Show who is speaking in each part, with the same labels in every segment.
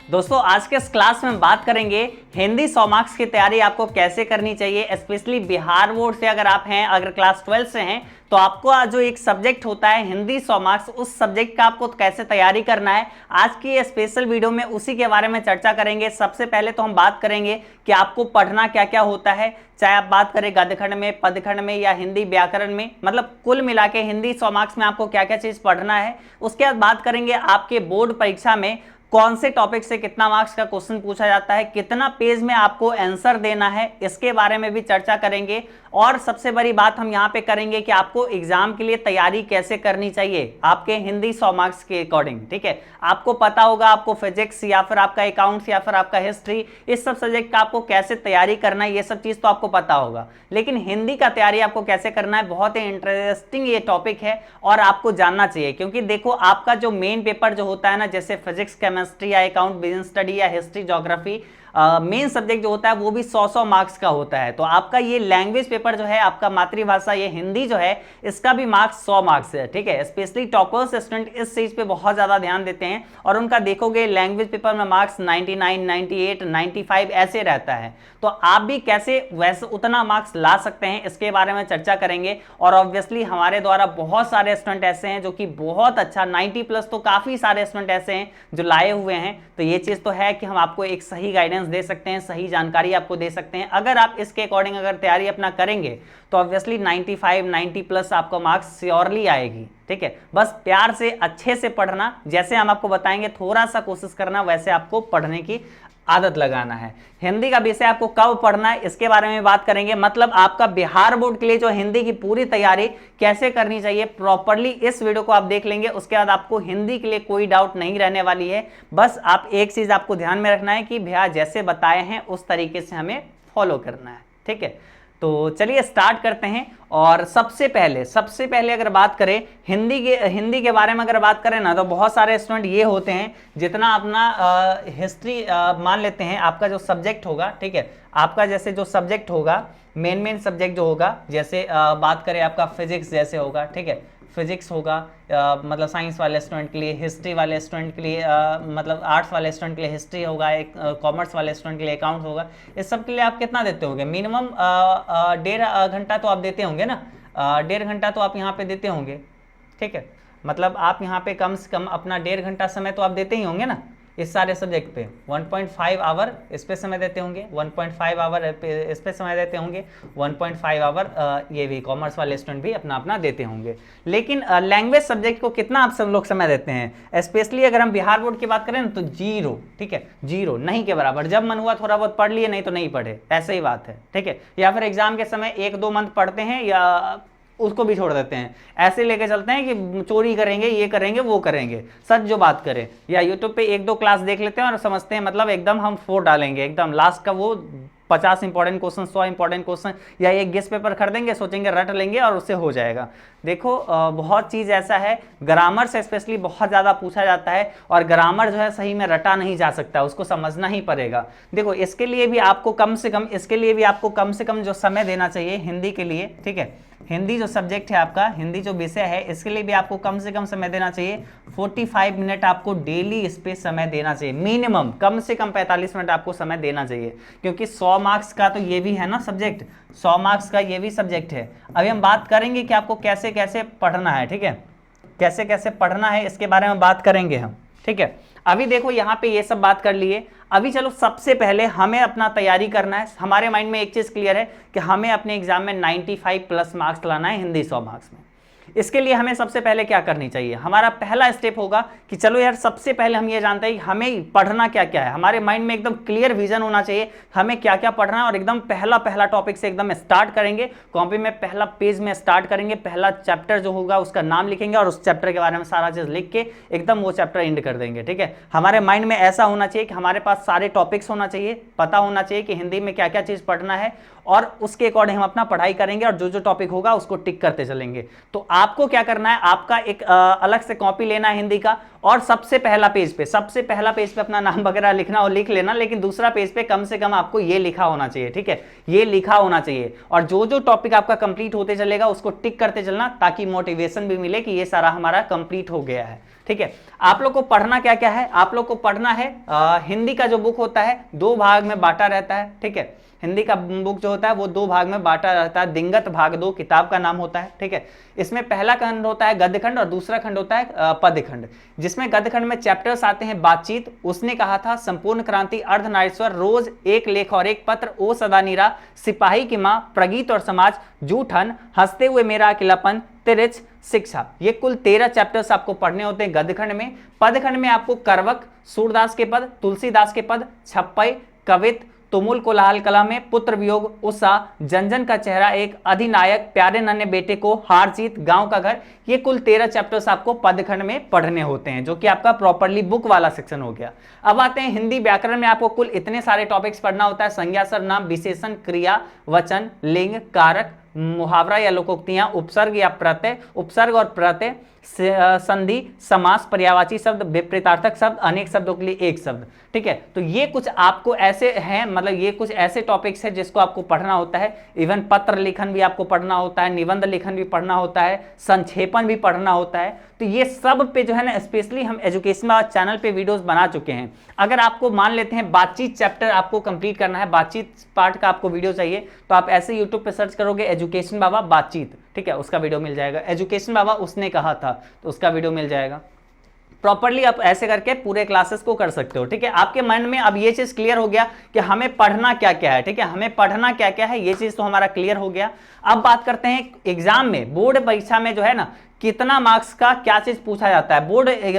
Speaker 1: दोस्तों आज के इस क्लास में बात करेंगे हिंदी 100 मार्क्स की तैयारी आपको कैसे करनी चाहिए। स्पेशली बिहार बोर्ड से अगर आप हैं, अगर क्लास 12 से हैं, तो आपको जो एक सब्जेक्ट होता है हिंदी 100 मार्क्स, उस सब्जेक्ट का आपको कैसे तैयारी करना है, आज की ये स्पेशल वीडियो में उसी के बारे में चर्चा करेंगे। सबसे पहले तो हम बात करेंगे कि आपको पढ़ना क्या क्या होता है, चाहे आप बात करें गद्यखंड में, पदखंड में या हिंदी व्याकरण में, मतलब कुल मिला के हिंदी 100 मार्क्स में आपको क्या क्या चीज पढ़ना है। उसके बाद बात करेंगे आपके बोर्ड परीक्षा में कौन से टॉपिक से कितना मार्क्स का क्वेश्चन पूछा जाता है, कितना पेज में आपको आंसर देना है, इसके बारे में भी चर्चा करेंगे। और सबसे बड़ी बात हम यहाँ पे करेंगे कि आपको एग्जाम के लिए तैयारी कैसे करनी चाहिए आपके हिंदी 100 मार्क्स के अकॉर्डिंग। ठीक है, आपको पता होगा आपको फिजिक्स या फिर आपका अकाउंट्स या फिर आपका हिस्ट्री, इस सब सब्जेक्ट का आपको कैसे तैयारी करना है, ये सब चीज तो आपको पता होगा, लेकिन हिंदी का तैयारी आपको कैसे करना है, बहुत ही इंटरेस्टिंग ये टॉपिक है और आपको जानना चाहिए। क्योंकि देखो आपका जो मेन पेपर जो होता है ना, जैसे फिजिक्स, केमिस्ट्री या अकाउंट, बिजनेस स्टडी या हिस्ट्री, ज्योग्राफी, मेन सब्जेक्ट जो होता है वो भी 100 मार्क्स का होता है। तो आपका ये लैंग्वेज पेपर जो है, आपका मातृभाषा ये हिंदी जो है, इसका भी मार्क्स 100 मार्क्स है। ठीक है, स्पेशली टॉपर्स स्टूडेंट इस चीज पे बहुत ज्यादा ध्यान देते हैं और उनका देखोगे लैंग्वेज पेपर में मार्क्स 99, 98, 95 ऐसे रहता है। तो आप भी कैसे वैसे उतना मार्क्स ला सकते हैं, इसके बारे में चर्चा करेंगे। और ऑब्वियसली हमारे द्वारा बहुत सारे स्टूडेंट ऐसे हैं जो कि बहुत अच्छा 90+ तो काफी सारे स्टूडेंट ऐसे हैं जो लाए हुए हैं। तो ये चीज तो है कि हम आपको एक सही गाइडेंस दे सकते हैं, सही जानकारी आपको दे सकते हैं। अगर आप इसके अकॉर्डिंग अगर तैयारी अपना करेंगे तो ऑब्वियसली 95, 90+ आपको मार्क्स श्योरली आएगी। ठीक है, बस प्यार से अच्छे से पढ़ना, जैसे हम आपको बताएंगे थोड़ा सा कोशिश करना, वैसे आपको पढ़ने की आदत लगाना है। हिंदी का विषय आपको कब पढ़ना है इसके बारे में बात करेंगे, मतलब आपका बिहार बोर्ड के लिए जो हिंदी की पूरी तैयारी कैसे करनी चाहिए प्रॉपरली, इस वीडियो को आप देख लेंगे। उसके बाद आपको हिंदी के लिए कोई डाउट नहीं रहने वाली है। बस आप एक चीज आपको ध्यान में रखना है कि भैया जैसे बताए हैं उस तरीके से हमें फॉलो करना है। ठीक है, तो चलिए स्टार्ट करते हैं। और सबसे पहले अगर बात करें हिंदी के बारे में अगर बात करें ना, तो बहुत सारे स्टूडेंट ये होते हैं जितना अपना हिस्ट्री मान लेते हैं आपका जो सब्जेक्ट होगा। ठीक है, आपका जैसे जो सब्जेक्ट होगा, मेन सब्जेक्ट जो होगा, जैसे बात करें आपका फिजिक्स जैसे होगा। ठीक है, फिजिक्स होगा मतलब साइंस वाले स्टूडेंट के लिए, हिस्ट्री वाले स्टूडेंट के लिए मतलब आर्ट्स वाले स्टूडेंट के लिए हिस्ट्री होगा, एक कॉमर्स वाले स्टूडेंट के लिए अकाउंट्स होगा। इस सब के लिए आप कितना देते होंगे, मिनिमम 1.5 घंटा तो आप देते होंगे ना, 1.5 घंटा तो आप यहाँ पे देते होंगे। ठीक है, मतलब आप यहाँ पे कम से कम अपना 1.5 घंटा समय तो आप देते ही होंगे ना इस सारे सब्जेक्ट पे। 1.5 आवर इस पे समय देते होंगे, 1.5 आवर इस पे समय देते होंगे, 1.5 आवर ये भी कॉमर्स वाले स्टूडेंट भी अपना अपना देते होंगे। लेकिन लैंग्वेज सब्जेक्ट को कितना आप सब लोग समय देते हैं, स्पेशली अगर हम बिहार बोर्ड की बात करें ना, तो 0। ठीक है, 0 नहीं के बराबर। जब मन हुआ थोड़ा बहुत पढ़ लिए, नहीं तो नहीं पढ़े, ऐसे ही बात है। ठीक है, या फिर एग्जाम के समय 1-2 मंथ पढ़ते हैं या उसको भी छोड़ देते हैं, ऐसे लेके चलते हैं कि चोरी करेंगे, ये करेंगे, वो करेंगे। सच जो बात करें, या यूट्यूब पे 1-2 क्लास देख लेते हैं और समझते हैं मतलब एकदम हम 4 डालेंगे, एकदम लास्ट का वो 50 इंपॉर्टेंट क्वेश्चन, 100 इंपॉर्टेंट क्वेश्चन या एक गेस पेपर खरीदेंगे, सोचेंगे रट लेंगे और उससे हो जाएगा। देखो बहुत चीज ऐसा है, ग्रामर से स्पेशली बहुत ज्यादा पूछा जाता है और ग्रामर जो है सही में रटा नहीं जा सकता, उसको समझना ही पड़ेगा। देखो इसके लिए भी आपको कम से कम जो समय देना चाहिए हिंदी के लिए। ठीक है, हिंदी जो सब्जेक्ट है आपका, हिंदी जो विषय है, इसके लिए भी आपको कम से कम समय देना चाहिए। 45 मिनट आपको डेली इस पे समय देना चाहिए, मिनिमम कम से कम 45 मिनट आपको समय देना चाहिए। क्योंकि 100 मार्क्स का तो ये भी है ना सब्जेक्ट, 100 मार्क्स का ये भी सब्जेक्ट है। अभी हम बात करेंगे कि आपको कैसे कैसे पढ़ना है। ठीक है, कैसे कैसे पढ़ना है इसके बारे में बात करेंगे हम। ठीक है, अभी देखो यहाँ पे ये सब बात कर लिए। अभी चलो सबसे पहले हमें अपना तैयारी करना है। हमारे माइंड में एक चीज क्लियर है कि हमें अपने एग्जाम में 95+ मार्क्स लाना है हिंदी 100 मार्क्स में। इसके लिए हमें सबसे पहले क्या करनी चाहिए, हमारा पहला स्टेप होगा कि चलो यार सबसे पहले हम ये जानते हैं कि हमें पढ़ना क्या क्या है। हमारे माइंड में एकदम क्लियर विजन होना चाहिए हमें क्या क्या पढ़ना है, और एकदम पहला टॉपिक से एकदम स्टार्ट करेंगे। कॉपी में पहला पेज में स्टार्ट करेंगे, पहला चैप्टर जो होगा उसका नाम लिखेंगे और उस चैप्टर के बारे में सारा चीज लिख के एकदम वो चैप्टर एंड कर देंगे। ठीक है, हमारे माइंड में ऐसा होना चाहिए कि हमारे पास सारे टॉपिक्स होना चाहिए, पता होना चाहिए कि हिंदी में क्या क्या चीज पढ़ना है, और उसके अकॉर्डिंग हम अपना पढ़ाई करेंगे और जो जो टॉपिक होगा उसको टिक करते चलेंगे। तो आपको क्या करना है, आपका एक अलग से कॉपी लेना है हिंदी का, और सबसे पहला पेज पे अपना नाम वगैरह लिखना हो लिख लेना, लेकिन दूसरा पेज पे कम से कम आपको ये लिखा होना चाहिए, ठीक है, ये लिखा होना चाहिए। और जो जो टॉपिक आपका कंप्लीट होते चलेगा उसको टिक करते चलना, ताकि मोटिवेशन भी मिले कि ये सारा हमारा कंप्लीट हो गया है, ठीक है। आप लोग को पढ़ना क्या क्या है, आप लोग को पढ़ना है हिंदी का जो बुक होता है 2 भाग में बांटा रहता है, ठीक है। हिंदी का बुक जो होता है वो 2 भाग में बांटा रहता है, दिंगत भाग 2 किताब का नाम होता है, ठीक है। इसमें पहला खंड होता है गद्य खंड और दूसरा खंड होता है पद्य खंड, जिसमें गद्य खंड में चैप्टर्स आते हैं बातचीत, उसने कहा था, संपूर्ण क्रांति, अर्धनारीश्वर, रोज, एक लेख और एक पत्र, ओ सदा नीरा, सिपाही की मां, प्रगीत और समाज, जूठन, हंसते हुए मेरा अकेलापन, तिरछ, शिक्षा। ये कुल 13 चैप्टर्स आपको पढ़ने होते हैं गद्य खंड में। पद्य खंड में आपको करवक, सूरदास के पद, तुलसीदास के पद, छप्पई, कवित, तुमुल कोलाहल कला में, पुत्र वियोग, उत्साह, जनजन का चेहरा एक, अधिनायक, प्यारे नन्हे बेटे को, हार जीत, गांव का घर, ये कुल 13 चैप्टर्स आपको पद्य खंड में पढ़ने होते हैं, जो कि आपका प्रॉपर्ली बुक वाला सेक्शन हो गया। अब आते हैं हिंदी व्याकरण में, आपको कुल इतने सारे टॉपिक्स पढ़ना होता है, संज्ञा, सर्वनाम, विशेषण, क्रिया, वचन, लिंग, कारक, मुहावरा या लोकोक्तियां, उपसर्ग या प्रत्यय, उपसर्ग और प्रत्यय, संधि, समास, पर्यायवाची शब्द, विपरीतार्थक शब्द, अनेक शब्दों के लिए एक शब्द, ठीक है। तो ये कुछ आपको ऐसे हैं, मतलब ये कुछ ऐसे टॉपिक्स हैं जिसको आपको पढ़ना होता है। इवन पत्र लेखन भी आपको पढ़ना होता है, निबंध लेखन भी पढ़ना होता है, संक्षेपण भी पढ़ना होता है। तो ये सब पे जो है ना, स्पेशली हम एजुकेशन चैनल पे वीडियोस बना चुके हैं। अगर आपको मान लेते हैं बातचीत चैप्टर आपको कंप्लीट करना है, बातचीत पार्ट का आपको वीडियो चाहिए, तो आप ऐसे यूट्यूब पे सर्च करोगे एजुकेशन बाबा बातचीत, ठीक है, उसका वीडियो मिल जाएगा। एजुकेशन बाबा उसने कहा था, तो उसका वीडियो मिल जाएगा। प्रॉपर्ली आप ऐसे करके पूरे क्लासेस को कर सकते हो, ठीक है। आपके मन में अब ये चीज क्लियर हो गया कि हमें पढ़ना क्या क्या है, ठीक है, हमें पढ़ना क्या क्या है, ये चीज तो हमारा क्लियर हो गया। अब बात करते हैं एग्जाम में, बोर्ड परीक्षा में जो है ना, कितना मार्क्स का क्या चीज पूछा जाता है,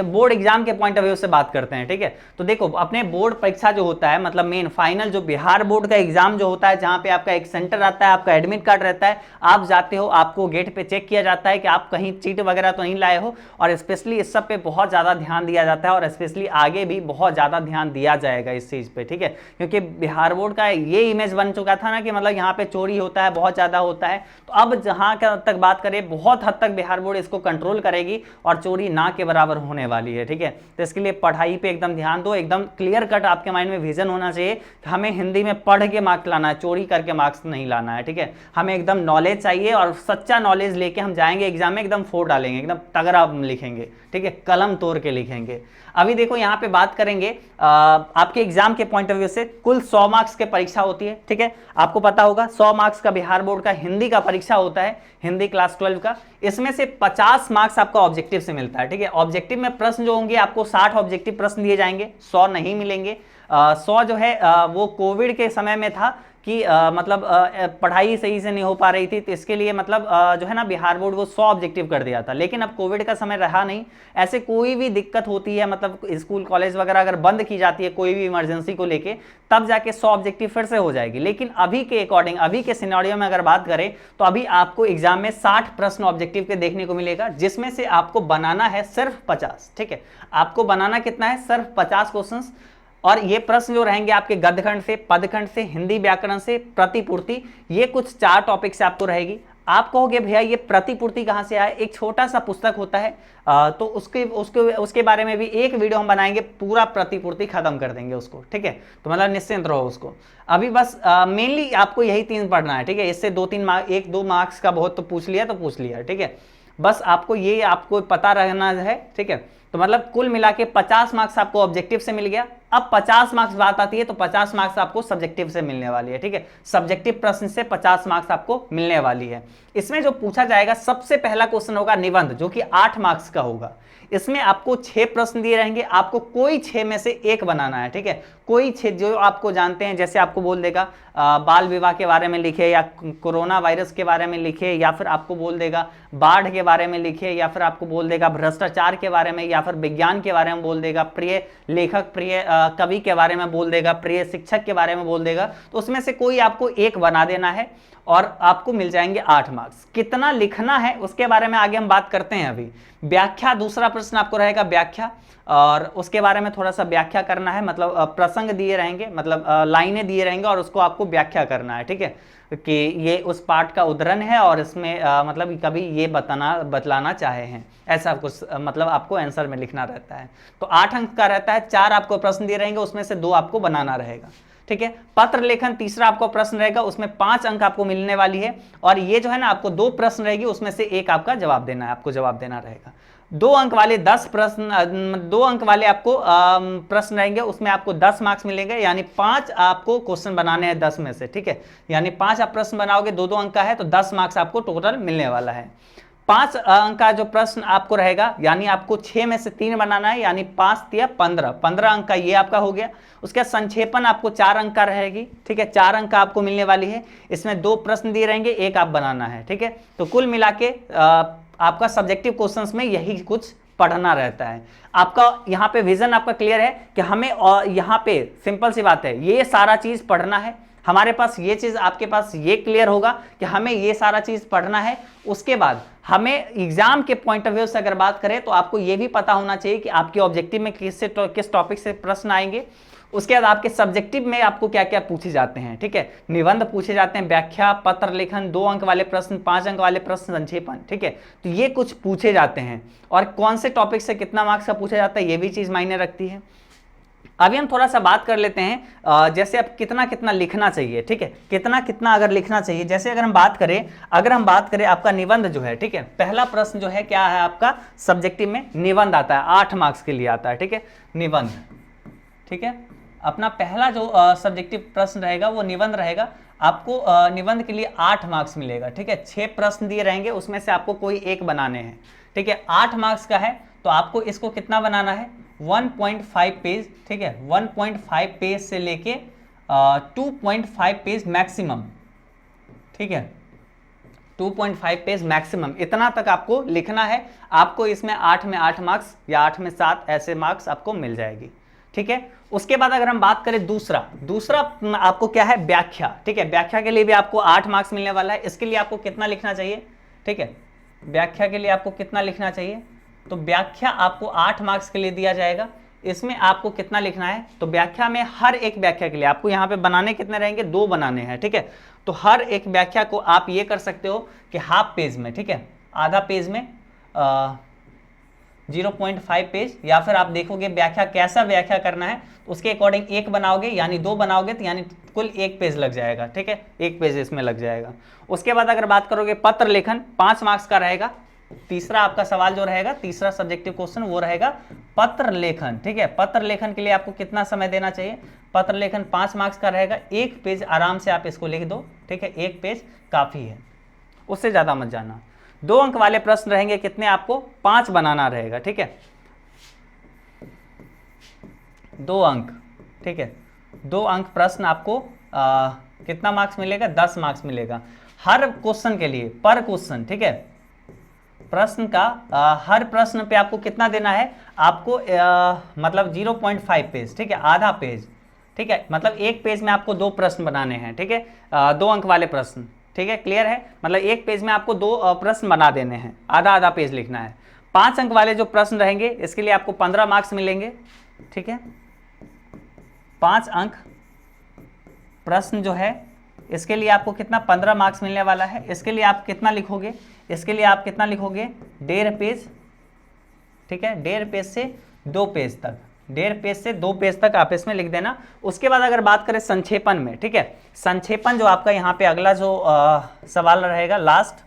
Speaker 1: बोर्ड एग्जाम के पॉइंट ऑफ व्यू से बात करते हैं, ठीक है। तो देखो, अपने बोर्ड परीक्षा जो होता है, मतलब मेन फाइनल जो बिहार बोर्ड का एग्जाम जो होता है, जहां पे आपका एक सेंटर आता है, आपका एडमिट कार्ड रहता है, आप जाते हो, आपको गेट पे चेक किया जाता है कि आप कहीं चीट वगैरह तो नहीं लाए हो, और स्पेशली इस सब पे बहुत ज्यादा ध्यान दिया जाता है, और स्पेशली आगे भी बहुत ज्यादा ध्यान दिया जाएगा इस चीज पे, ठीक है। क्योंकि बिहार बोर्ड का ये इमेज बन चुका था ना कि मतलब यहाँ पे चोरी होता है, बहुत ज्यादा होता है। तो अब जहां तक बात करें, बहुत हद तक बिहार बोर्ड इसको कंट्रोल करेगी और चोरी ना के बराबर होने वाली है, ठीक है। तो इसके लिए पढ़ाई पे एकदम ध्यान दो, एकदम क्लियर कट आपके माइंड में विजन होना चाहिए कि हमें हिंदी में पढ़ के मार्क्स लाना है, चोरी करके मार्क्स नहीं लाना है, ठीक है। हमें एकदम नॉलेज चाहिए, और सच्चा नॉलेज लेके हम जाएंगे एग्जाम में, एकदम फोड़ डालेंगे, एकदम तगड़ा लिखेंगे, ठीक है, कलम तोड़ के लिखेंगे। अभी देखो यहाँ पे बात करेंगे आपके एग्जाम के पॉइंट ऑफ व्यू से। कुल 100 मार्क्स की परीक्षा होती है, ठीक है, आपको पता होगा 100 मार्क्स का बिहार बोर्ड का हिंदी का परीक्षा होता है, हिंदी क्लास 12 का। इसमें से 50 मार्क्स आपका ऑब्जेक्टिव से मिलता है, ठीक है। ऑब्जेक्टिव में प्रश्न जो होंगे, आपको 60 ऑब्जेक्टिव प्रश्न दिए जाएंगे, 100 नहीं मिलेंगे। 100 जो है वो कोविड के समय में था कि मतलब पढ़ाई सही से नहीं हो पा रही थी, तो इसके लिए मतलब जो है ना, बिहार बोर्ड वो 100 ऑब्जेक्टिव कर दिया था। लेकिन अब कोविड का समय रहा नहीं, ऐसे कोई भी दिक्कत होती है, मतलब स्कूल कॉलेज वगैरह अगर बंद की जाती है कोई भी इमरजेंसी को लेके, तब जाके 100 ऑब्जेक्टिव फिर से हो जाएगी। लेकिन अभी के अकॉर्डिंग, अभी के सिनेरियो में अगर बात करें, तो अभी आपको एग्जाम में 60 प्रश्न ऑब्जेक्टिव के देखने को मिलेगा, जिसमें से आपको बनाना है सिर्फ 50, ठीक है। आपको बनाना कितना है, सिर्फ 50 क्वेश्चन। और ये प्रश्न जो रहेंगे आपके गद्यखंड से, पदखंड से, हिंदी व्याकरण से, प्रतिपूर्ति, ये कुछ 4 टॉपिक से आपको रहेगी। आप कहोगे भैया ये प्रतिपूर्ति कहाँ से आए, एक छोटा सा पुस्तक होता है, तो उसके बारे में भी एक वीडियो हम बनाएंगे, पूरा प्रतिपूर्ति खत्म कर देंगे उसको, ठीक है। तो मतलब निश्चिंत रहो उसको। अभी बस मेनली आपको यही 3 पढ़ना है, ठीक है। इससे 2-3 मार्क्स, 1-2 मार्क्स का बहुत तो पूछ लिया, ठीक है। बस आपको पता रहना है, ठीक है। तो मतलब कुल मिला के 50 मार्क्स आपको ऑब्जेक्टिव से मिल गया। अब 50 मार्क्स बात आती है, तो 50 मार्क्स आपको सब्जेक्टिव से मिलने वाली है, ठीक है। सब्जेक्टिव प्रश्न से 50 मार्क्स आपको मिलने वाली है। इसमें जो पूछा जाएगा, सबसे पहला क्वेश्चन होगा निबंध, जो कि 8 मार्क्स का होगा। इसमें आपको 6 प्रश्न दिए रहेंगे, आपको कोई 6 में से एक बनाना है, ठीक है। कोई 6 जो आपको जानते हैं, जैसे आपको बोल देगा बाल विवाह के बारे में लिखे, या कोरोना वायरस के बारे में लिखे, या फिर आपको बोल देगा बाढ़ के बारे में लिखे, या फिर आपको बोल देगा भ्रष्टाचार के बारे में, या फिर विज्ञान के बारे में बोल देगा, प्रिय लेखक, प्रिय कवि के बारे में बोल देगा, प्रिय शिक्षक के बारे में बोल देगा। तो उसमें से कोई आपको एक बना देना है, और आपको मिल जाएंगे 8 मार्क्स। कितना लिखना है उसके बारे में आगे हम बात करते हैं। अभी व्याख्या, दूसरा प्रश्न आपको रहेगा व्याख्या, और उसके बारे में थोड़ा सा व्याख्या करना है, मतलब प्रसंग दिए रहेंगे, मतलब लाइनें दिए रहेंगे, और उसको आपको व्याख्या करना है, ठीक है। कि ये उस पार्ट का उदाहरण है और इसमें मतलब कभी ये बतलाना चाहे हैं, ऐसा कुछ मतलब आपको आंसर में लिखना रहता है। तो 8 अंक का रहता है, 4 आपको प्रश्न दिए रहेंगे, उसमें से 2 आपको बनाना रहेगा, ठीक है। पत्र लेखन तीसरा आपको प्रश्न रहेगा, उसमें 5 अंक आपको मिलने वाली है, और ये जो है ना आपको 2 प्रश्न रहेगी, उसमें से 1 आपका जवाब देना है, आपको जवाब देना रहेगा। 2 अंक वाले 10 प्रश्न, 2 अंक वाले आपको प्रश्न रहेंगे, उसमें आपको 10 मार्क्स मिलेंगे, यानी 5 आपको क्वेश्चन बनाने हैं 10 में से, ठीक है। यानी 5 आप प्रश्न बनाओगे, 2-2 अंक का है, तो 10 मार्क्स आपको टोटल मिलने वाला है। 5 अंक का जो प्रश्न आपको रहेगा, यानी आपको 6 में से 3 बनाना है, यानी 5 या 15 अंक का ये आपका हो गया। उसके बाद संक्षेपण आपको 4 अंक का रहेगी, ठीक है, 4 अंक का आपको मिलने वाली है। इसमें 2 प्रश्न दिए रहेंगे, 1 आप बनाना है, ठीक है। तो कुल मिला के आपका सब्जेक्टिव क्वेश्चंस में यही कुछ पढ़ना रहता है। आपका यहाँ पे विजन आपका क्लियर है कि हमें यहाँ पे सिंपल सी बात है, ये सारा चीज पढ़ना है, हमारे पास ये चीज, आपके पास ये क्लियर होगा कि हमें ये सारा चीज पढ़ना है। उसके बाद हमें एग्जाम के पॉइंट ऑफ व्यू से अगर बात करें तो आपको ये भी पता होना चाहिए कि आपके ऑब्जेक्टिव में किस टॉपिक से प्रश्न आएंगे। उसके बाद आपके सब्जेक्टिव में आपको क्या क्या पूछे जाते हैं, ठीक है। निबंध पूछे जाते हैं, व्याख्या, पत्र लेखन, 2 अंक वाले प्रश्न, 5 अंक वाले प्रश्न, संक्षेपण, ठीक है। तो ये कुछ पूछे जाते हैं, और कौन से टॉपिक से कितना मार्क्स का पूछा जाता है ये भी चीज मायने रखती है। अभी हम थोड़ा सा बात कर लेते हैं, जैसे अब कितना कितना लिखना चाहिए, ठीक है, कितना कितना अगर लिखना चाहिए। जैसे अगर हम बात करें आपका निबंध जो है, ठीक है, पहला प्रश्न जो है क्या है आपका सब्जेक्टिव में, निबंध आता है, 8 मार्क्स के लिए आता है, ठीक है, निबंध, ठीक है। अपना पहला जो सब्जेक्टिव प्रश्न रहेगा वो निबंध रहेगा। आपको निबंध के लिए 8 मार्क्स मिलेगा, ठीक है। 6 प्रश्न दिए रहेंगे, उसमें से आपको कोई एक बनाने हैं, ठीक है। 8 मार्क्स का है तो आपको इसको कितना बनाना है, 1.5 पेज, ठीक है, 1.5 पेज से लेके 2.5 पेज मैक्सिमम, ठीक है, 2.5 पेज मैक्सिमम, इतना तक आपको लिखना है। आपको इसमें 8 में 8 मार्क्स या 8 में 7 ऐसे मार्क्स आपको मिल जाएगी, ठीक है। उसके बाद अगर हम बात करें दूसरा आपको क्या है, व्याख्या, ठीक है। व्याख्या के लिए भी आपको 8 मार्क्स मिलने वाला है। इसके लिए आपको कितना लिखना चाहिए, ठीक है, व्याख्या के लिए आपको कितना लिखना चाहिए, तो व्याख्या आपको 8 मार्क्स के लिए दिया जाएगा। इसमें आपको कितना लिखना है, तो व्याख्या में हर एक व्याख्या के लिए आपको यहाँ पे बनाने कितने रहेंगे, 2 बनाने हैं, ठीक है। तो हर एक व्याख्या को आप ये कर सकते हो कि हाफ पेज में, ठीक है, आधा पेज में 0.5 पेज, या फिर आप देखोगे व्याख्या कैसा व्याख्या करना है तो उसके अकॉर्डिंग 1 बनाओगे, यानी 2 बनाओगे तो यानी कुल 1 पेज लग जाएगा, ठीक है, 1 पेज इसमें लग जाएगा। उसके बाद अगर बात करोगे पत्र लेखन, 5 मार्क्स का रहेगा। तीसरा आपका सवाल जो रहेगा, तीसरा सब्जेक्टिव क्वेश्चन वो रहेगा पत्र लेखन, ठीक है। पत्र लेखन के लिए आपको कितना समय देना चाहिए, पत्र लेखन 5 मार्क्स का रहेगा। 1 पेज आराम से आप इसको लिख दो, ठीक है, 1 पेज काफी है, उससे ज्यादा मत जाना। 2 अंक वाले प्रश्न रहेंगे, कितने आपको 5 बनाना रहेगा, ठीक है, 2 अंक, ठीक है, 2 अंक प्रश्न आपको कितना मार्क्स मिलेगा, 10 मार्क्स मिलेगा हर क्वेश्चन के लिए, पर क्वेश्चन, ठीक है। प्रश्न का हर प्रश्न पे आपको कितना देना है, आपको मतलब 0.5 पेज, ठीक है, आधा पेज, ठीक है, मतलब 1 पेज में आपको 2 प्रश्न बनाने हैं, ठीक है, 2 अंक वाले प्रश्न, ठीक है, क्लियर है। मतलब 1 पेज में आपको 2 प्रश्न बना देने हैं, आधा आधा पेज लिखना है। 5 अंक वाले जो प्रश्न रहेंगे इसके लिए आपको 15 मार्क्स मिलेंगे, ठीक है। 5 अंक प्रश्न जो है इसके लिए आपको कितना, 15 मार्क्स मिलने वाला है। इसके लिए आप कितना लिखोगे, इसके लिए आप कितना लिखोगे, 1.5 पेज, ठीक है, 1.5 पेज से 2 पेज तक, 1.5 पेज से 2 पेज तक आप इसमें लिख देना। उसके बाद अगर बात करें संक्षेपण में, ठीक है, संक्षेपण जो आपका यहाँ पे अगला जो सवाल रहेगा लास्ट,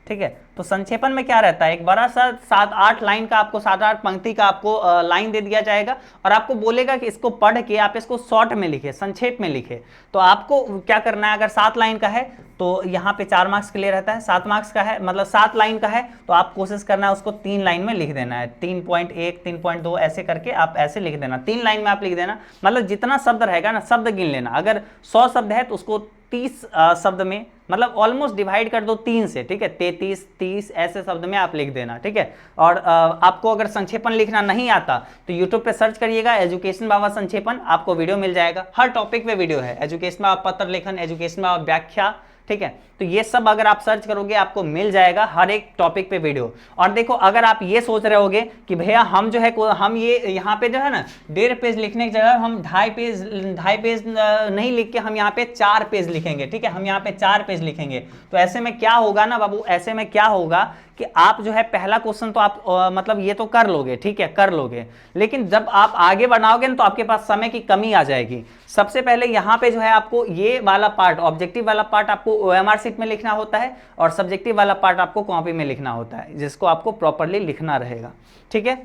Speaker 1: ठीक है, तो संक्षेपण में क्या रहता है, एक बड़ा सा 7-8 लाइन का आपको 7-8 पंक्ति का आपको लाइन दे दिया जाएगा और आपको बोलेगा कि इसको पढ़ के आप इसको शॉर्ट में लिखे, संक्षेप में लिखे। तो आपको क्या करना है, अगर 7 लाइन का है तो यहाँ पे 4 मार्क्स के लिए रहता है, 7 मार्क्स का है मतलब 7 लाइन का है तो आप कोशिश करना है उसको 3 लाइन में लिख देना है, 3.1 3.2 ऐसे करके आप ऐसे लिख देना, 3 लाइन में आप लिख देना। मतलब जितना शब्द रहेगा ना, शब्द गिन लेना, अगर 100 शब्द है तो उसको 30 शब्द में, मतलब ऑलमोस्ट डिवाइड कर दो 3 से, ठीक है, 33 30 ऐसे शब्द में आप लिख देना, ठीक है। और आपको अगर संक्षेपण लिखना नहीं आता तो यूट्यूब पे सर्च करिएगा एजुकेशन बाबा संक्षेपण, आपको वीडियो मिल जाएगा, हर टॉपिक पे वीडियो है। एजुकेशन बाबा पत्र लेखन, एजुकेशन बाबा व्याख्या, ठीक है। तो ये सब अगर आप सर्च करोगे आपको मिल जाएगा हर एक टॉपिक पे वीडियो। और देखो अगर आप ये सोच रहे होगे कि भैया हम जो है हम ये यहाँ पे जो है ना 1.5 पेज लिखने की जगह हम 2.5 पेज नहीं लिख के हम यहाँ पे 4 पेज लिखेंगे, ठीक है, हम यहाँ पे 4 पेज लिखेंगे। तो ऐसे में क्या होगा ना बाबू, ऐसे में क्या होगा कि आप जो है पहला क्वेश्चन तो आप मतलब ये तो कर लोगे, ठीक है, कर लोगे, लेकिन जब आप आगे बढ़ाओगे ना तो आपके पास समय की कमी आ जाएगी। सबसे पहले यहाँ पे जो है आपको ये वाला पार्ट, ऑब्जेक्टिव वाला पार्ट आपको ओएमआर शीट में लिखना होता है और सब्जेक्टिव वाला पार्ट आपको कॉपी में लिखना होता है, जिसको आपको प्रॉपरली लिखना रहेगा, ठीक है।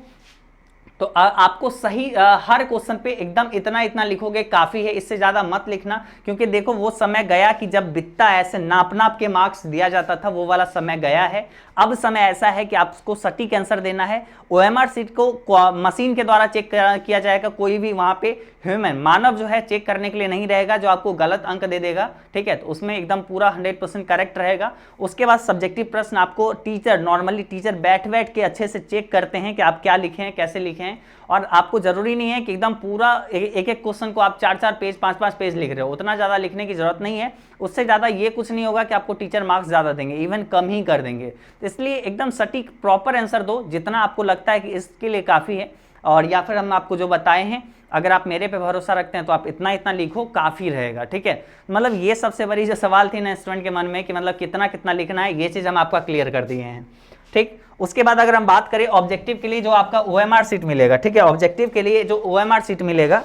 Speaker 1: तो आपको सही हर क्वेश्चन पे एकदम इतना इतना लिखोगे काफी है, इससे ज्यादा मत लिखना, क्योंकि देखो वो समय गया कि जब बित्ता ऐसे नाप नाप के मार्क्स दिया जाता था, वो वाला समय गया है। अब समय ऐसा है कि आपको सटीक आंसर देना है। ओएमआर शीट को मशीन के द्वारा चेक किया जाएगा, कोई भी वहां पे ह्यूमन मानव जो है चेक करने के लिए नहीं रहेगा जो आपको गलत अंक दे देगा, ठीक है। तो उसमें एकदम पूरा 100% करेक्ट रहेगा। उसके बाद सब्जेक्टिव प्रश्न आपको टीचर नॉर्मली टीचर बैठ बैठ के अच्छे से चेक करते हैं कि आप क्या लिखे हैं, कैसे लिखे हैं, और आपको जरूरी नहीं है कि एकदम पूरा एक एक क्वेश्चन को आप 4-4 पेज 5-5 पेज लिख रहे हो, उतना ज्यादा लिखने की जरूरत नहीं है। उससे ज्यादा ये कुछ नहीं होगा कि आपको टीचर मार्क्स ज्यादा देंगे, इवन कम ही कर देंगे। तो इसलिए एकदम सटीक प्रॉपर आंसर दो जितना आपको लगता है कि इसके लिए काफी है। और या फिर हम आपको जो बताए हैं, अगर आप मेरे पे भरोसा रखते हैं तो आप इतना इतना लिखो, काफी रहेगा, ठीक है। मतलब ये सबसे बड़ी जो सवाल थी ना स्टूडेंट के मन में कि मतलब कितना कितना लिखना है, ये चीज हम आपका क्लियर कर दिए हैं, ठीक। उसके बाद अगर हम बात करें ऑब्जेक्टिव के लिए जो आपका ओएमआर शीट मिलेगा, ठीक है, ऑब्जेक्टिव के लिए जो ओएमआर शीट मिलेगा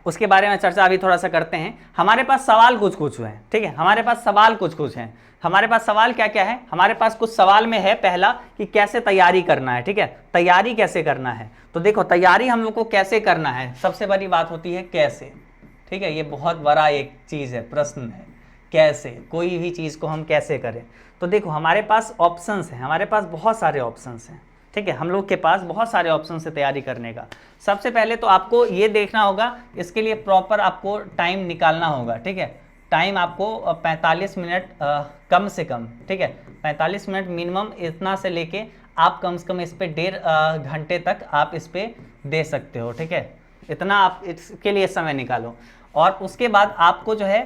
Speaker 1: उसके बारे में चर्चा अभी थोड़ा सा करते हैं। हमारे पास सवाल कुछ कुछ हैं, ठीक है, हमारे पास सवाल कुछ कुछ हैं। हमारे पास सवाल क्या क्या है, हमारे पास कुछ सवाल में है पहला कि कैसे तैयारी करना है, ठीक है, तैयारी कैसे करना है। तो देखो तैयारी हम लोग को कैसे करना है, सबसे बड़ी बात होती है कैसे, ठीक है, ये बहुत बड़ा एक चीज है, प्रश्न है, कैसे कोई भी चीज को हम कैसे करें। तो देखो हमारे पास ऑप्शंस हैं, हमारे पास बहुत सारे ऑप्शंस हैं, ठीक है, हम लोग के पास बहुत सारे ऑप्शन से तैयारी करने का। सबसे पहले तो आपको ये देखना होगा, इसके लिए प्रॉपर आपको टाइम निकालना होगा, ठीक है। टाइम आपको 45 मिनट कम से कम, ठीक है, 45 मिनट मिनिमम, इतना से लेके आप कम से कम इस पे 1.5 घंटे तक आप इस पे दे सकते हो, ठीक है, इतना आप इसके लिए समय निकालो। और उसके बाद आपको जो है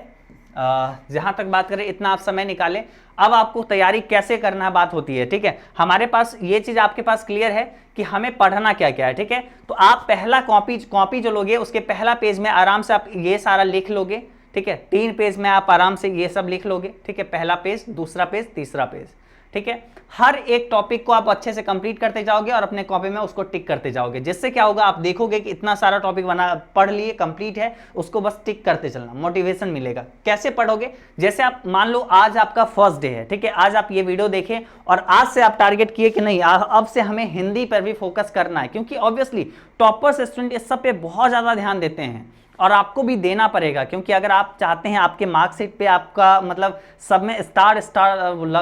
Speaker 1: जहां तक बात करें इतना आप समय निकालें। अब आपको तैयारी कैसे करना बात होती है, ठीक है। हमारे पास ये चीज आपके पास क्लियर है कि हमें पढ़ना क्या क्या है, ठीक है। तो आप पहला कॉपी जो लोगे उसके पहला पेज में आराम से आप ये सारा लिख लोगे, ठीक है। 3 पेज में आप आराम से ये सब लिख लोगे, ठीक है, पहला पेज, दूसरा पेज, तीसरा पेज, ठीक है। हर एक टॉपिक को आप अच्छे से कंप्लीट करते जाओगे और अपने कॉपी में उसको टिक करते जाओगे, जिससे क्या होगा, आप देखोगे कि इतना सारा टॉपिक बना पढ़ लिए, कंप्लीट है, उसको बस टिक करते चलना, मोटिवेशन मिलेगा। कैसे पढ़ोगे, जैसे आप मान लो आज आपका फर्स्ट डे है, ठीक है, आज आप ये वीडियो देखें और आज से आप टारगेट किए कि नहीं अब से हमें हिंदी पर भी फोकस करना है, क्योंकि ऑब्वियसली टॉपर्स स्टूडेंट इस सब पे बहुत ज्यादा ध्यान देते हैं और आपको भी देना पड़ेगा, क्योंकि अगर आप चाहते हैं आपके मार्कशीट पे आपका मतलब सब में स्टार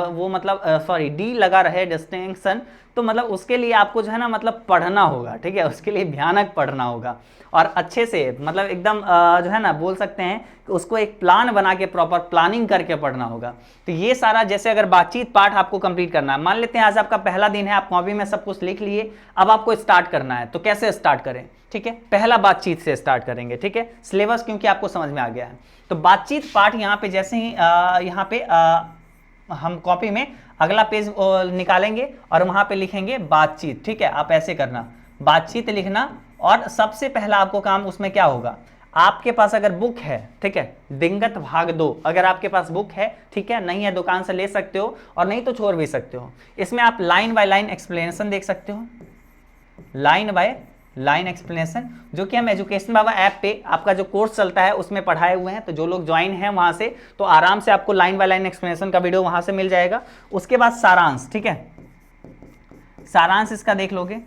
Speaker 1: वो मतलब सॉरी डी लगा रहे डिस्टिंक्शन, तो मतलब उसके लिए आपको जो है ना मतलब पढ़ना होगा, ठीक है, उसके लिए भयानक पढ़ना होगा और अच्छे से मतलब एकदम जो है ना बोल सकते हैं कि उसको एक प्लान बना के प्रॉपर प्लानिंग करके पढ़ना होगा। तो ये सारा जैसे अगर बातचीत पार्ट आपको कंप्लीट करना है, मान लेते हैं आज आपका पहला दिन है, आप कॉपी में सब कुछ लिख लिए, अब आपको स्टार्ट करना है, तो कैसे स्टार्ट करें, ठीक है, पहला बातचीत से स्टार्ट करेंगे, ठीक है, सिलेबस क्योंकि आपको समझ में आ गया है। तो बातचीत पार्ट यहाँ पे जैसे ही यहाँ पे हम कॉपी में अगला पेज निकालेंगे और वहां पे लिखेंगे बातचीत, ठीक है, आप ऐसे करना, बातचीत लिखना। और सबसे पहला आपको काम उसमें क्या होगा, आपके पास अगर बुक है, ठीक है, दिंगत भाग 2 अगर आपके पास बुक है, ठीक है, नहीं है दुकान से ले सकते हो और नहीं तो छोड़ भी सकते हो। इसमें आप लाइन बाय लाइन एक्सप्लेनेशन देख सकते हो, लाइन बाय लाइन एक्सप्लेनेशन, जो कि हम एजुकेशन बाबा ऐप पे आपका जो कोर्स चलता है उसमें पढ़ाए हुए हैं। तो जो लोग ज्वाइन हैं वहां से तो आराम से आपको लाइन बाय लाइन एक्सप्लेनेशन का वीडियो वहां से मिल जाएगा। उसके बाद सारांश, ठीक है, सारांश इसका देख लोगे,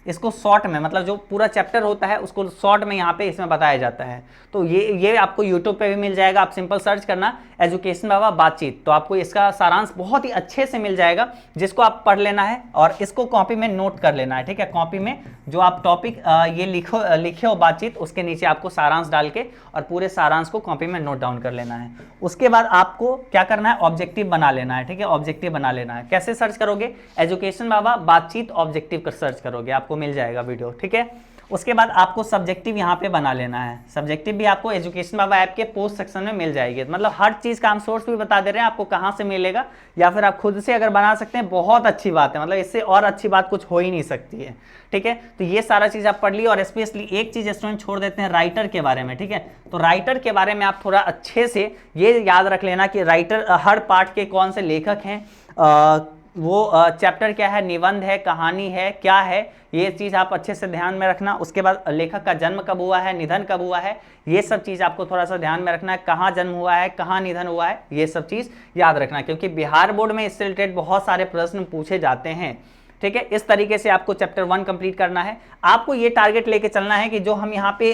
Speaker 1: इसको शॉर्ट में मतलब जो पूरा चैप्टर होता है उसको शॉर्ट में यहाँ पे इसमें बताया जाता है। तो ये आपको यूट्यूब पे भी मिल जाएगा, आप सिंपल सर्च करना एजुकेशन बाबा बातचीत, तो आपको इसका सारांश बहुत ही अच्छे से मिल जाएगा, जिसको आप पढ़ लेना है और इसको कॉपी में नोट कर लेना है, ठीक है। कॉपी में जो आप टॉपिक ये लिखे हो बातचीत, उसके नीचे आपको सारांश डाल के और पूरे सारांश को कॉपी में नोट डाउन कर लेना है। उसके बाद आपको क्या करना है, ऑब्जेक्टिव बना लेना है, ठीक है, ऑब्जेक्टिव बना लेना है। कैसे सर्च करोगे, एजुकेशन बाबा बातचीत ऑब्जेक्टिव कर सर्च करोगे, आपको मिल जाएगा वीडियो, ठीक है। उसके बाद आपको सब्जेक्टिव यहाँ पे बना लेना है। सब्जेक्टिव भी आपको एजुकेशन बाबा ऐप के पोस्ट सेक्शन में मिल जाएगी। मतलब हर चीज़ का हम सोर्स भी बता दे रहे हैं आपको कहाँ से मिलेगा, या फिर आप खुद से अगर बना सकते हैं बहुत अच्छी बात है। मतलब इससे और अच्छी बात कुछ हो ही नहीं सकती है। ठीक है, तो ये सारा चीज़ आप पढ़ ली। और स्पेशली एक चीज़ स्टूडेंट छोड़ देते हैं राइटर के बारे में। ठीक है, तो राइटर के बारे में आप थोड़ा अच्छे से ये याद रख लेना कि राइटर हर पार्ट के कौन से लेखक हैं, वो चैप्टर क्या है, निबंध है, कहानी है, क्या है, ये चीज़ आप अच्छे से ध्यान में रखना। उसके बाद लेखक का जन्म कब हुआ है, निधन कब हुआ है, ये सब चीज़ आपको थोड़ा सा ध्यान में रखना है। कहाँ जन्म हुआ है, कहाँ निधन हुआ है, ये सब चीज़ याद रखना, क्योंकि बिहार बोर्ड में इससे रिलेटेड बहुत सारे प्रश्न पूछे जाते हैं। ठीक है, इस तरीके से आपको चैप्टर 1 कंप्लीट करना है। आपको ये टारगेट लेके चलना है कि जो हम यहाँ पे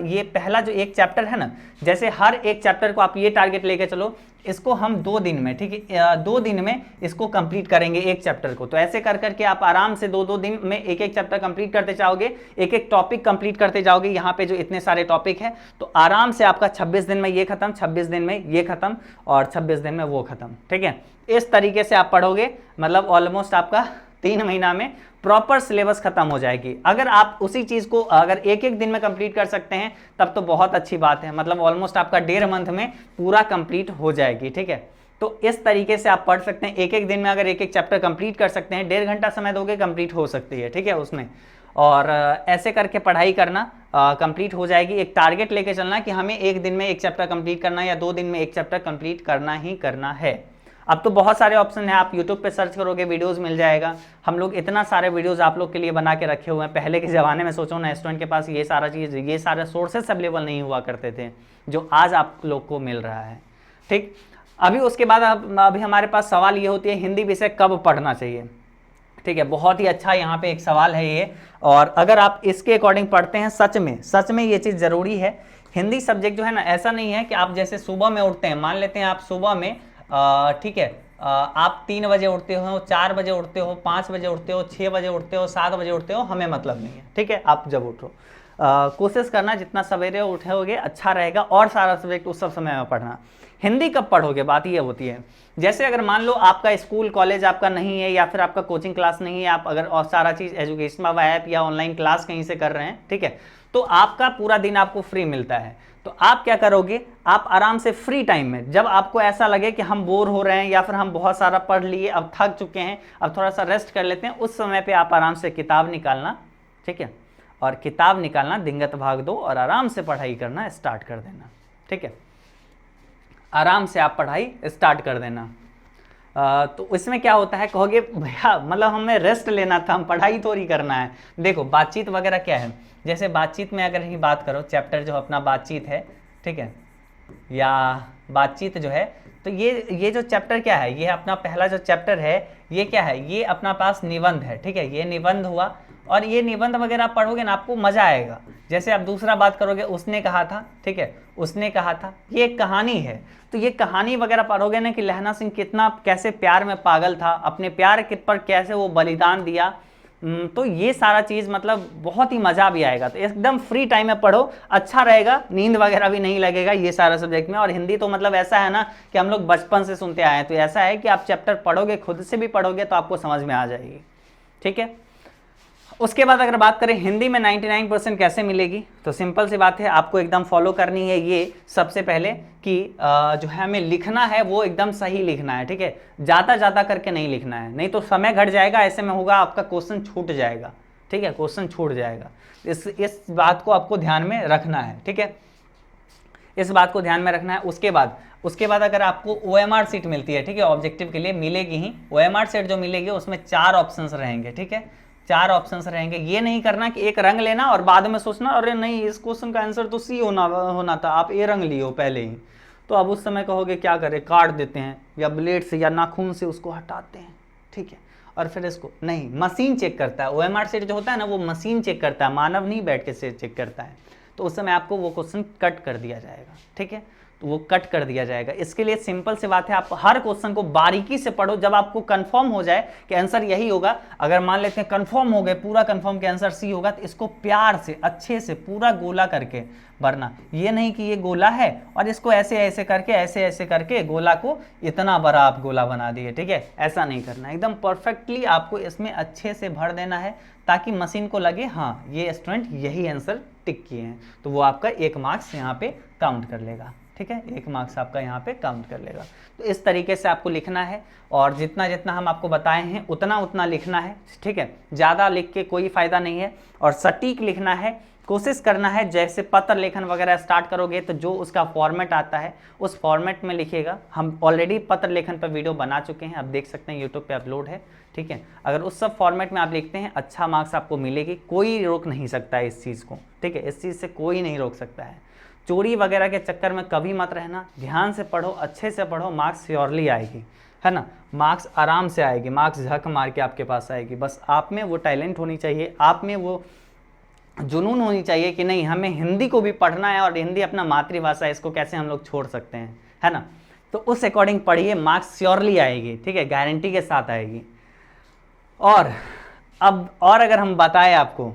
Speaker 1: ये पहला जो एक चैप्टर है ना, जैसे हर एक चैप्टर को आप ये टारगेट लेके चलो, इसको हम 2 दिन में, ठीक है, 2 दिन में इसको कंप्लीट करेंगे एक चैप्टर को। तो ऐसे कर करके आप आराम से 2-2 दिन में एक एक चैप्टर कंप्लीट करते जाओगे, एक एक टॉपिक कंप्लीट करते जाओगे। यहाँ पे जो इतने सारे टॉपिक है, तो आराम से आपका 26 दिन में ये खत्म, 26 दिन में ये खत्म, और 26 दिन में वो खत्म। ठीक है, इस तरीके से आप पढ़ोगे, मतलब ऑलमोस्ट आपका 3 महीना में प्रॉपर सिलेबस खत्म हो जाएगी। अगर आप उसी चीज़ को अगर एक एक दिन में कंप्लीट कर सकते हैं तब तो बहुत अच्छी बात है। मतलब ऑलमोस्ट आपका 1.5 मंथ में पूरा कंप्लीट हो जाएगी। ठीक है, तो इस तरीके से आप पढ़ सकते हैं। एक एक दिन में अगर एक एक चैप्टर कंप्लीट कर सकते हैं, 1.5 घंटा समय दोगे कंप्लीट हो सकती है। ठीक है, उसमें और ऐसे करके पढ़ाई करना कंप्लीट हो जाएगी। एक टारगेट लेके चलना कि हमें एक दिन में एक चैप्टर कंप्लीट करना है या 2 दिन में एक चैप्टर कंप्लीट करना ही करना है। अब तो बहुत सारे ऑप्शन हैं, आप YouTube पे सर्च करोगे वीडियोस मिल जाएगा। हम लोग इतना सारे वीडियोस आप लोग के लिए बना के रखे हुए हैं। पहले के ज़माने में सोचो ना, स्टूडेंट के पास ये सारा चीज़, ये सारे सोर्सेस अवेलेबल नहीं हुआ करते थे जो आज आप लोग को मिल रहा है। ठीक, अभी उसके बाद अभी हमारे पास सवाल ये होती है, हिंदी विषय कब पढ़ना चाहिए। ठीक है, बहुत ही अच्छा यहाँ पे एक सवाल है ये। और अगर आप इसके अकॉर्डिंग पढ़ते हैं, सच में ये चीज़ ज़रूरी है। हिंदी सब्जेक्ट जो है ना, ऐसा नहीं है कि आप जैसे सुबह में उठते हैं, मान लेते हैं आप सुबह में ठीक है, आप 3 बजे उठते हो, 4 बजे उठते हो, 5 बजे उठते हो, 6 बजे उठते हो, 7 बजे उठते हो, हमें मतलब नहीं है। ठीक है, आप जब उठो कोशिश करना जितना सवेरे उठोगे अच्छा रहेगा, और सारा सब्जेक्ट उस सब समय में पढ़ना। हिंदी कब पढ़ोगे, बात ये होती है। जैसे अगर मान लो आपका स्कूल कॉलेज आपका नहीं है, या फिर आपका कोचिंग क्लास नहीं है, आप अगर और सारा चीज़ एजुकेशन बाबा ऐप या ऑनलाइन क्लास कहीं से कर रहे हैं, ठीक है, तो आपका पूरा दिन आपको फ्री मिलता है। तो आप क्या करोगे, आप आराम से फ्री टाइम में, जब आपको ऐसा लगे कि हम बोर हो रहे हैं या फिर हम बहुत सारा पढ़ लिए, अब थक चुके हैं, अब थोड़ा सा रेस्ट कर लेते हैं, उस समय पे आप आराम से किताब निकालना। ठीक है, और किताब निकालना, दिंगत भाग दो और आराम से पढ़ाई करना स्टार्ट कर देना। ठीक है, आराम से आप पढ़ाई स्टार्ट कर देना। तो इसमें क्या होता है, कहोगे भैया मतलब हमें रेस्ट लेना था, हम पढ़ाई थोड़ी करना है। देखो बातचीत वगैरह क्या है, जैसे बातचीत में अगर ही बात करो, चैप्टर जो अपना बातचीत है, ठीक है, या बातचीत जो है, तो ये जो चैप्टर क्या है, ये अपना पहला जो चैप्टर है, ये क्या है, ये अपना पास निबंध है। ठीक है, ये निबंध हुआ, और ये निबंध वगैरह आप पढ़ोगे ना, आपको मजा आएगा। जैसे आप दूसरा बात करोगे, उसने कहा था, ठीक है, उसने कहा था, ये एक कहानी है। तो ये कहानी वगैरह पढ़ोगे ना कि लहना सिंह कितना कैसे प्यार में पागल था, अपने प्यार के पर कैसे वो बलिदान दिया, तो ये सारा चीज़ मतलब बहुत ही मज़ा भी आएगा। तो एकदम फ्री टाइम में पढ़ो, अच्छा रहेगा, नींद वगैरह भी नहीं लगेगा ये सारा सब्जेक्ट में। और हिंदी तो मतलब ऐसा है ना कि हम लोग बचपन से सुनते आए हैं, तो ऐसा है कि आप चैप्टर पढ़ोगे, खुद से भी पढ़ोगे तो आपको समझ में आ जाएगी। ठीक है, उसके बाद अगर बात करें हिंदी में 99% कैसे मिलेगी, तो सिंपल सी बात है, आपको एकदम फॉलो करनी है ये सबसे पहले कि जो है हमें लिखना है वो एकदम सही लिखना है। ठीक है, ज़्यादा करके नहीं लिखना है, नहीं तो समय घट जाएगा, ऐसे में होगा आपका क्वेश्चन छूट जाएगा। ठीक है, क्वेश्चन छूट जाएगा, इस बात को आपको ध्यान में रखना है। ठीक है, इस बात को ध्यान में रखना है। उसके बाद अगर आपको OMR सीट मिलती है, ठीक है, ऑब्जेक्टिव के लिए मिलेगी ही, OMR सीट जो मिलेगी उसमें 4 ऑप्शंस रहेंगे। ठीक है, 4 ऑप्शंस रहेंगे। ये नहीं करना कि एक रंग लेना और बाद में सोचना अरे नहीं इस क्वेश्चन का आंसर तो सी होना था, आप ए रंग लियो पहले ही, तो अब उस समय कहोगे क्या करें, काट देते हैं या ब्लेड से या नाखून से उसको हटाते हैं। ठीक है, और फिर इसको नहीं, मशीन चेक करता है। OMR सेट जो होता है ना, वो मशीन चेक करता है, मानव नहीं बैठ के से चेक करता है। तो उस समय आपको वो क्वेश्चन कट कर दिया जाएगा। ठीक है, तो वो कट कर दिया जाएगा। इसके लिए सिंपल सी बात है, आप हर क्वेश्चन को बारीकी से पढ़ो। जब आपको कंफर्म हो जाए कि आंसर यही होगा, अगर मान लेते हैं कंफर्म हो गए, पूरा कंफर्म कि आंसर सी होगा, तो इसको प्यार से अच्छे से पूरा गोला करके भरना। ये नहीं कि ये गोला है और इसको ऐसे ऐसे करके गोला को इतना बड़ा आप गोला बना दिए, ठीक है, ऐसा नहीं करना। एकदम परफेक्टली आपको इसमें अच्छे से भर देना है ताकि मशीन को लगे हाँ ये स्टूडेंट यही आंसर टिक किए हैं, तो वो आपका 1 मार्क्स यहाँ पे काउंट कर लेगा, ठीक है, 1 मार्क्स आपका यहाँ पे काउंट कर लेगा। तो इस तरीके से आपको लिखना है और जितना जितना हम आपको बताए हैं उतना उतना लिखना है, ठीक है, ज़्यादा लिख के कोई फ़ायदा नहीं है और सटीक लिखना है। कोशिश करना है जैसे पत्र लेखन वगैरह स्टार्ट करोगे तो जो उसका फॉर्मेट आता है उस फॉर्मेट में लिखिएगा। हम ऑलरेडी पत्र लेखन पर वीडियो बना चुके हैं, आप देख सकते हैं यूट्यूब पे अपलोड है, ठीक है। अगर उस सब फॉर्मेट में आप लिखते हैं अच्छा मार्क्स आपको मिलेगी, कोई रोक नहीं सकता है इस चीज़ को, ठीक है, इस चीज़ से कोई नहीं रोक सकता है। चोरी वगैरह के चक्कर में कभी मत रहना, ध्यान से पढ़ो, अच्छे से पढ़ो, मार्क्स श्योरली आएगी, है ना, मार्क्स आराम से आएगी, मार्क्स झक मार के आपके पास आएगी। बस आप में वो टैलेंट होनी चाहिए, आप में वो जुनून होनी चाहिए कि नहीं हमें हिंदी को भी पढ़ना है और हिंदी अपना मातृभाषा है, इसको कैसे हम लोग छोड़ सकते हैं, है ना। तो उस अकॉर्डिंग पढ़िए, मार्क्स श्योरली आएगी, ठीक है, गारंटी के साथ आएगी। और अब और अगर हम बताएं आपको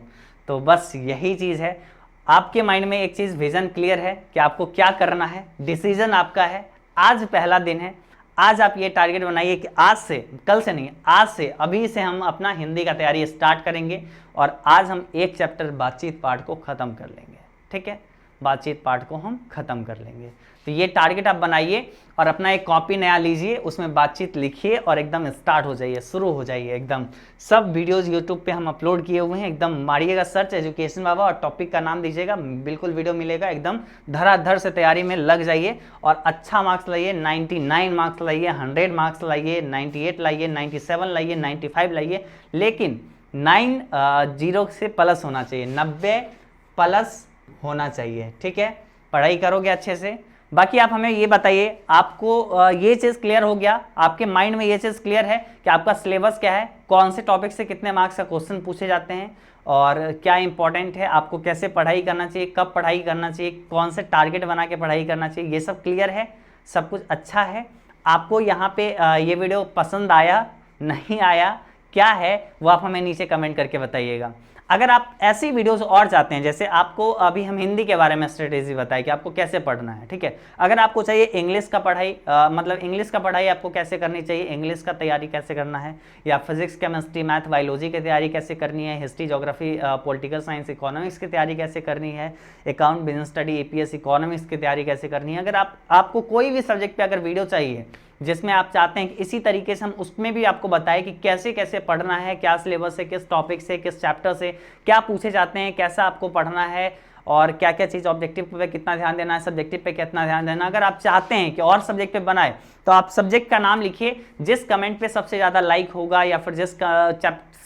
Speaker 1: तो बस यही चीज़ है, आपके माइंड में एक चीज़ विजन क्लियर है कि आपको क्या करना है, डिसीजन आपका है। आज पहला दिन है, आज आप ये टारगेट बनाइए कि आज से, कल से नहीं, आज से, अभी से हम अपना हिंदी का तैयारी स्टार्ट करेंगे और आज हम एक चैप्टर बातचीत पार्ट को ख़त्म कर लेंगे, ठीक है, बातचीत पार्ट को हम ख़त्म कर लेंगे। तो ये टारगेट आप बनाइए और अपना एक कॉपी नया लीजिए, उसमें बातचीत लिखिए और एकदम स्टार्ट हो जाइए, शुरू हो जाइए एकदम। सब वीडियोस यूट्यूब पे हम अपलोड किए हुए हैं, एकदम मारिएगा सर्च एजुकेशन बाबा और टॉपिक का नाम दीजिएगा, बिल्कुल वीडियो मिलेगा। एकदम धड़ाधड़ से तैयारी में लग जाइए और अच्छा मार्क्स लाइए, 99 मार्क्स लाइए, 100 मार्क्स लाइए, 98 लाइए, 97 लाइए, 95 लाइए, लेकिन 90 से प्लस होना चाहिए, 90 प्लस होना चाहिए, ठीक है। पढ़ाई करोगे अच्छे से। बाकी आप हमें ये बताइए, आपको ये चीज़ क्लियर हो गया, आपके माइंड में ये चीज़ क्लियर है कि आपका सिलेबस क्या है, कौन से टॉपिक से कितने मार्क्स का क्वेश्चन पूछे जाते हैं और क्या इंपॉर्टेंट है, आपको कैसे पढ़ाई करना चाहिए, कब पढ़ाई करना चाहिए, कौन से टारगेट बना के पढ़ाई करना चाहिए, ये सब क्लियर है, सब कुछ अच्छा है। आपको यहाँ पे ये वीडियो पसंद आया, नहीं आया, क्या है वो आप हमें नीचे कमेंट करके बताइएगा। अगर आप ऐसी वीडियोस और चाहते हैं, जैसे आपको अभी हम हिंदी के बारे में स्ट्रेटेजी बताए कि आपको कैसे पढ़ना है, ठीक है। अगर आपको चाहिए इंग्लिश का पढ़ाई, मतलब इंग्लिश का पढ़ाई आपको कैसे करनी चाहिए, इंग्लिश का तैयारी कैसे करना है, या फिजिक्स केमिस्ट्री मैथ बायोलॉजी की तैयारी कैसे करनी है, history geography political science economics की तैयारी कैसे करनी है, account business study APS economics की तैयारी कैसे करनी है, अगर आपको कोई भी सब्जेक्ट पर अगर वीडियो चाहिए जिसमें आप चाहते हैं कि इसी तरीके से हम उसमें भी आपको बताएं कि कैसे कैसे पढ़ना है, क्या सिलेबस है, किस टॉपिक से, किस चैप्टर से क्या पूछे जाते हैं, कैसा आपको पढ़ना है और क्या क्या चीज़ ऑब्जेक्टिव पे कितना ध्यान देना है, सब्जेक्टिव पे कितना ध्यान देना। अगर आप चाहते हैं कि और सब्जेक्ट पे बनाए तो आप सब्जेक्ट का नाम लिखिए, जिस कमेंट पे सबसे ज़्यादा लाइक होगा या फिर जिस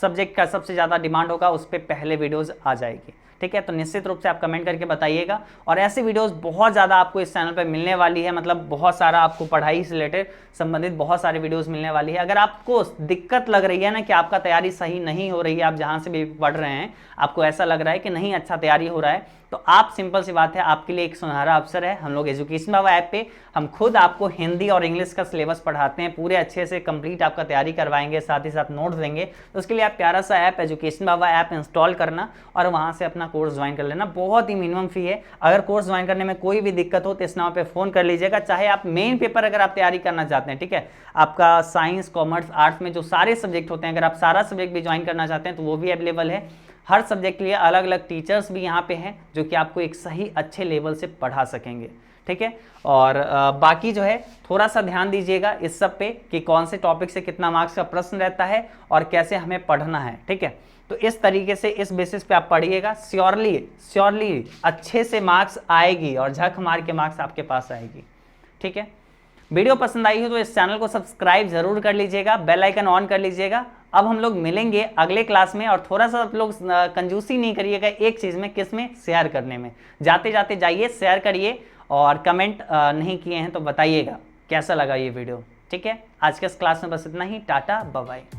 Speaker 1: सब्जेक्ट का सबसे ज़्यादा डिमांड होगा उस पर पहले वीडियोज़ आ जाएगी, ठीक है। तो निश्चित रूप से आप कमेंट करके बताइएगा और ऐसी वीडियोस बहुत ज़्यादा आपको इस चैनल पे मिलने वाली है, मतलब बहुत सारा आपको पढ़ाई से रिलेटेड संबंधित बहुत सारी वीडियोस मिलने वाली है। अगर आपको दिक्कत लग रही है ना कि आपका तैयारी सही नहीं हो रही है, आप जहाँ से भी पढ़ रहे हैं आपको ऐसा लग रहा है कि नहीं अच्छा तैयारी हो रहा है, तो आप सिंपल सी बात है, आपके लिए एक सुनहरा अवसर है। हम लोग एजुकेशन बाबा ऐप पे हम खुद आपको हिंदी और इंग्लिश का सिलेबस पढ़ाते हैं, पूरे अच्छे से कंप्लीट आपका तैयारी करवाएंगे, साथ ही साथ नोट्स देंगे। तो उसके लिए आप प्यारा सा ऐप एजुकेशन बाबा ऐप इंस्टॉल करना और वहाँ से अपना कोर्स ज्वाइन कर लेना, बहुत ही मिनिमम फी है। अगर कोर्स ज्वाइन करने में कोई भी दिक्कत हो तो इस नंबर पे फ़ोन कर लीजिएगा। चाहे आप मेन पेपर अगर आप तैयारी करना चाहते हैं, ठीक है, आपका साइंस कॉमर्स आर्ट्स में जो सारे सब्जेक्ट होते हैं, अगर आप सारा सब्जेक्ट भी ज्वाइन करना चाहते हैं तो वो भी अवेलेबल है। हर सब्जेक्ट के लिए अलग अलग टीचर्स भी यहाँ पे हैं जो कि आपको एक सही अच्छे लेवल से पढ़ा सकेंगे, ठीक है। और बाकी जो है थोड़ा सा ध्यान दीजिएगा इस सब पे कि कौन से टॉपिक से कितना मार्क्स का प्रश्न रहता है और कैसे हमें पढ़ना है, ठीक है। तो इस तरीके से इस बेसिस पे आप पढ़िएगा, श्योरली अच्छे से मार्क्स आएगी और झक मार के मार्क्स आपके पास आएगी, ठीक है। वीडियो पसंद आई हो तो इस चैनल को सब्सक्राइब जरूर कर लीजिएगा, बेल आइकन ऑन कर लीजिएगा। अब हम लोग मिलेंगे अगले क्लास में और थोड़ा सा आप लोग कंजूसी नहीं करिएगा एक चीज़ में, किस में, शेयर करने में। जाते जाते जाइए शेयर करिए और कमेंट नहीं किए हैं तो बताइएगा कैसा लगा ये वीडियो, ठीक है। आज के इस क्लास में बस इतना ही, टाटा बाय बाय।